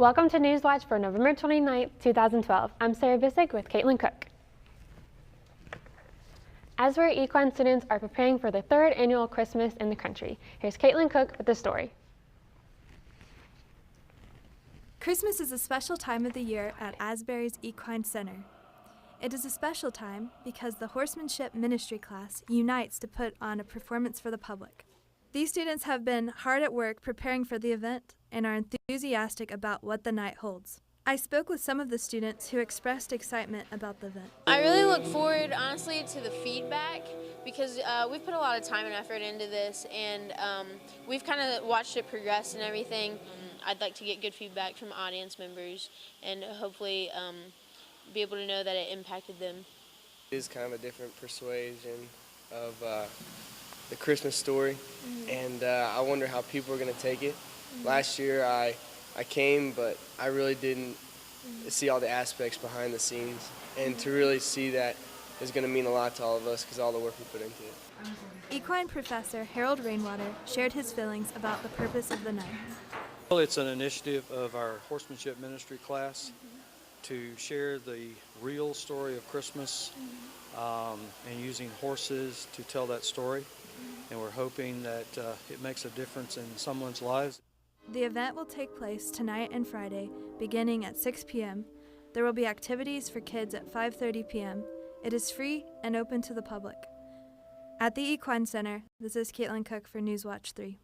Welcome to Newswatch for November 29, 2012. I'm Sara Bissig with Katelyn Cook. Asbury Equine students are preparing for the third annual Christmas in the country. Here's Katelyn Cook with the story. Christmas is a special time of the year at Asbury's Equine Center. It is a special time because the horsemanship ministry class unites to put on a performance for the public. These students have been hard at work preparing for the event and are enthusiastic about what the night holds. I spoke with some of the students who expressed excitement about the event. I really look forward, honestly, to the feedback because we've put a lot of time and effort into this, and we've kind of watched it progress and everything. I'd like to get good feedback from audience members and hopefully be able to know that it impacted them. It is kind of a different persuasion of the Christmas story, and I wonder how people are going to take it. Last year I came, but I really didn't see all the aspects behind the scenes, and to really see that is going to mean a lot to all of us because all the work we put into it. Equine professor Harold Rainwater shared his feelings about the purpose of the night. Well, it's an initiative of our horsemanship ministry class to share the real story of Christmas and using horses to tell that story. And we're hoping that it makes a difference in someone's lives. The event will take place tonight and Friday, beginning at 6 p.m. There will be activities for kids at 5:30 p.m. It is free and open to the public. At the Equine Center, this is Katelyn Cook for Newswatch 3.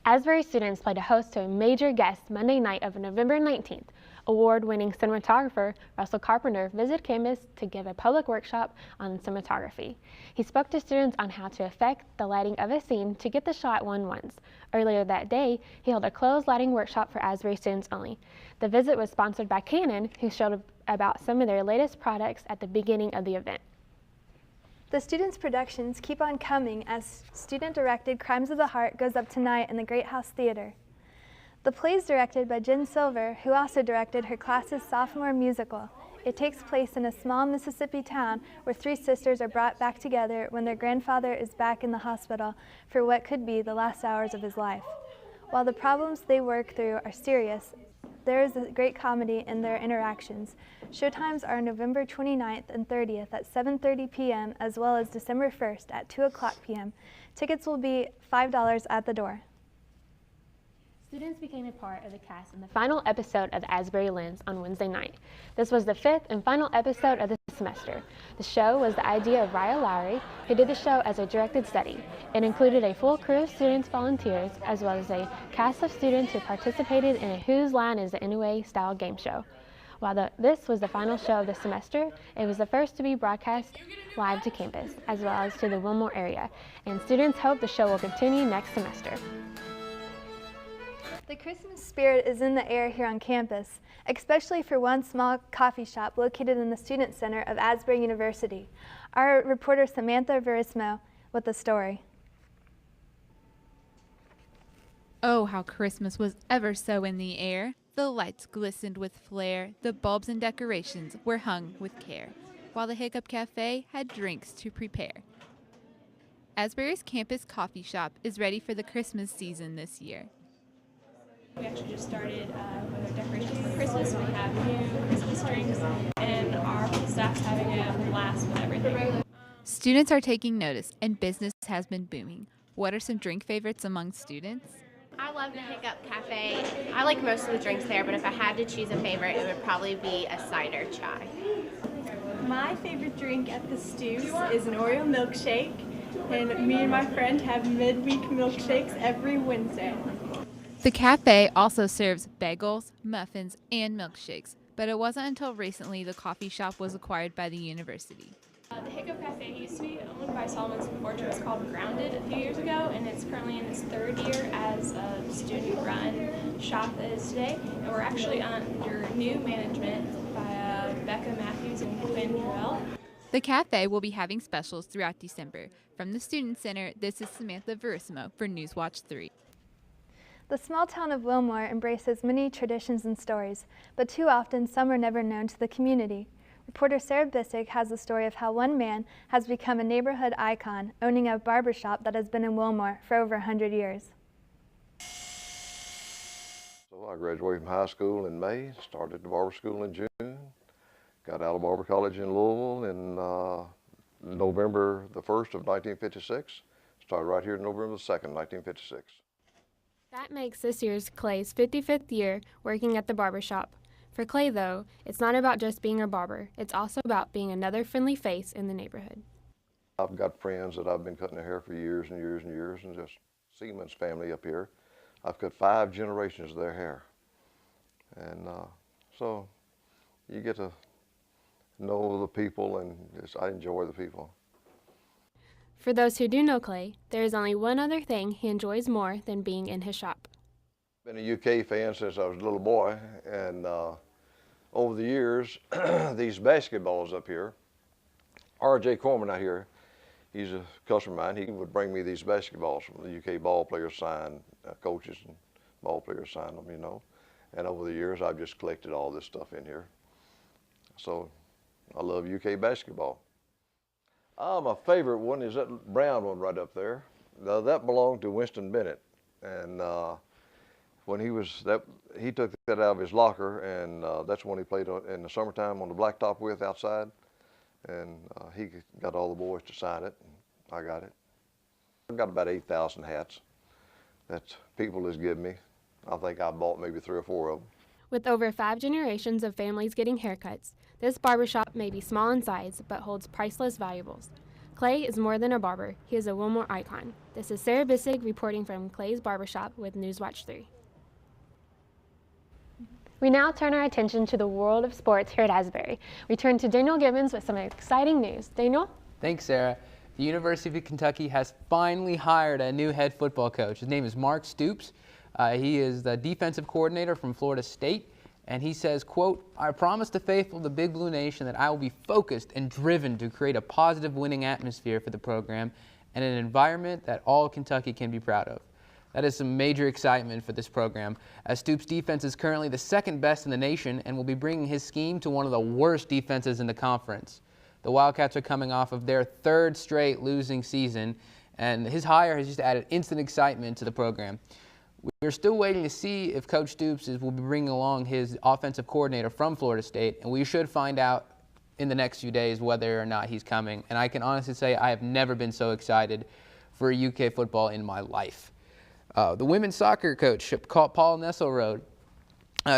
Asbury students played host to a major guest Monday night of November 19th. Award-winning cinematographer Russell Carpenter visited campus to give a public workshop on cinematography. He spoke to students on how to affect the lighting of a scene to get the shot one wants. Earlier that day, he held a closed lighting workshop for Asbury students only. The visit was sponsored by Canon, who showed about some of their latest products at the beginning of the event. The students' productions keep on coming as student-directed Crimes of the Heart goes up tonight in the Great House Theater. The play is directed by Jen Silver, who also directed her class's sophomore musical. It takes place in a small Mississippi town where three sisters are brought back together when their grandfather is back in the hospital for what could be the last hours of his life. While the problems they work through are serious, there is a great comedy in their interactions. Showtimes are November 29th and 30th at 7:30 p.m. as well as December 1st at 2 o'clock p.m. Tickets will be $5 at the door. Students became a part of the cast in the final episode of the Asbury Lens on Wednesday night. This was the fifth and final episode of the semester. The show was the idea of Raya Lowry, who did the show as a directed study. It included a full crew of students volunteers, as well as a cast of students who participated in a Whose Line Is It Anyway style game show. While this was the final show of the semester, it was the first to be broadcast live to campus, as well as to the Wilmore area, and students hope the show will continue next semester. The Christmas spirit is in the air here on campus, especially for one small coffee shop located in the Student Center of Asbury University. Our reporter Samantha Verissimo with the story. Oh, how Christmas was ever so in the air. The lights glistened with flair, the bulbs and decorations were hung with care, while the Hiccup Cafe had drinks to prepare. Asbury's campus coffee shop is ready for the Christmas season this year. We actually just started with our decorations for Christmas. We have new Christmas drinks, and our whole staff's having a blast with everything. Students are taking notice, and business has been booming. What are some drink favorites among students? I love the Hiccup Cafe. I like most of the drinks there, but if I had to choose a favorite, it would probably be a cider chai. My favorite drink at the Stews is an Oreo milkshake, and me and my friend have midweek milkshakes every Wednesday. The cafe also serves bagels, muffins, and milkshakes, but it wasn't until recently the coffee shop was acquired by the university. The Hiccup Cafe used to be owned by Solomon's Porch. It was called Grounded a few years ago, and it's currently in its third year as a student-run shop that is today. And we're actually under new management by Becca Matthews and Quinn Drell. The cafe will be having specials throughout December. From the Student Center, this is Samantha Verissimo for Newswatch 3. The small town of Wilmore embraces many traditions and stories, but too often some are never known to the community. Reporter Sara Bissig has the story of how one man has become a neighborhood icon, owning a barbershop that has been in Wilmore for over 100 years. So I graduated from high school in May, started the barber school in June, got out of Barber College in Louisville in November the 1st of 1956, started right here November the 2nd, 1956. That makes this year's Clay's 55th year working at the barbershop. For Clay, though, it's not about just being a barber. It's also about being another friendly face in the neighborhood. I've got friends that I've been cutting their hair for years and years and years, and just Siemens family up here. I've cut 5 generations of their hair. And so you get to know the people, and I enjoy the people. For those who do know Clay, there is only one other thing he enjoys more than being in his shop. I've been a UK fan since I was a little boy, and over the years, these basketballs up here, R.J. Corman out here, he's a customer of mine. He would bring me these basketballs from the UK ball players signed, coaches and ball players signed them, you know. And over the years, I've just collected all this stuff in here. So I love UK basketball. My favorite one is that brown one right up there. Now, that belonged to Winston Bennett. And when he took that out of his locker, and that's when he played in the summertime on the blacktop with outside. And he got all the boys to sign it, and I got it. I've got about 8,000 hats that people has given me. I think I bought maybe 3 or 4 of them. With over 5 generations of families getting haircuts, this barbershop may be small in size, but holds priceless valuables. Clay is more than a barber. He is a Wilmore icon. This is Sara Bissig reporting from Clay's Barbershop with Newswatch 3. We now turn our attention to the world of sports here at Asbury. We turn to Daniel Gibbons with some exciting news. Daniel? Thanks, Sarah. The University of Kentucky has finally hired a new head football coach. His name is Mark Stoops. He is the defensive coordinator from Florida State, and he says, quote, "I promise the faithful of the Big Blue Nation that I will be focused and driven to create a positive winning atmosphere for the program and an environment that all Kentucky can be proud of." That is some major excitement for this program, as Stoops' defense is currently the 2nd best in the nation and will be bringing his scheme to one of the worst defenses in the conference. The Wildcats are coming off of their 3rd straight losing season, and his hire has just added instant excitement to the program. We're still waiting to see if Coach Stoops will be bringing along his offensive coordinator from Florida State, and we should find out in the next few days whether or not he's coming. And I can honestly say I have never been so excited for UK football in my life. The women's soccer coach, Paul Nesselrode,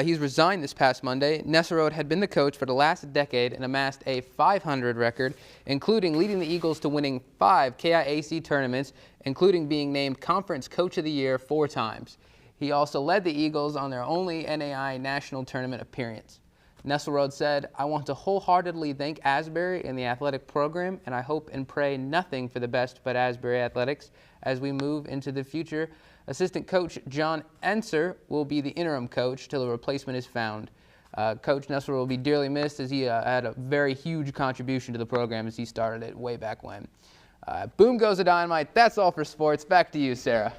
he's resigned this past Monday. Nesselrode had been the coach for the last decade and amassed a 500 record, including leading the Eagles to winning 5 KIAC tournaments, including being named Conference Coach of the Year 4 times. He also led the Eagles on their only NAI national tournament appearance. Nesselrode said, "I want to wholeheartedly thank Asbury and the athletic program, and I hope and pray nothing for the best but Asbury athletics as we move into the future." Assistant coach John Enser will be the interim coach till a replacement is found. Coach Nesselrode will be dearly missed, as he had a very huge contribution to the program as he started it way back when. Boom goes the dynamite. That's all for sports. Back to you, Sarah.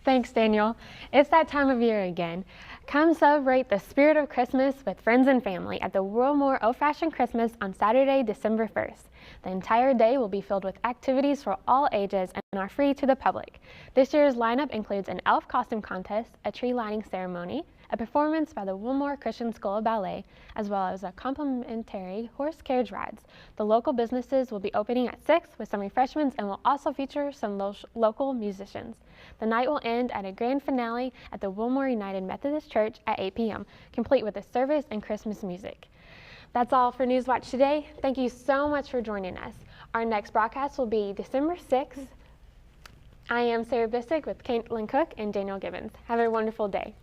Thanks, Daniel. It's that time of year again. Come celebrate the spirit of Christmas with friends and family at the Wilmore Old-Fashioned Christmas on Saturday, December 1st. The entire day will be filled with activities for all ages and are free to the public. This year's lineup includes an elf costume contest, a tree lighting ceremony, a performance by the Wilmore Christian School of Ballet, as well as a complimentary horse carriage rides. The local businesses will be opening at 6 with some refreshments and will also feature some local musicians. The night will end at a grand finale at the Wilmore United Methodist Church at 8 p.m., complete with a service and Christmas music. That's all for Newswatch today. Thank you so much for joining us. Our next broadcast will be December 6th. I am Sara Bissig with Katelyn Cook and Daniel Gibbons. Have a wonderful day.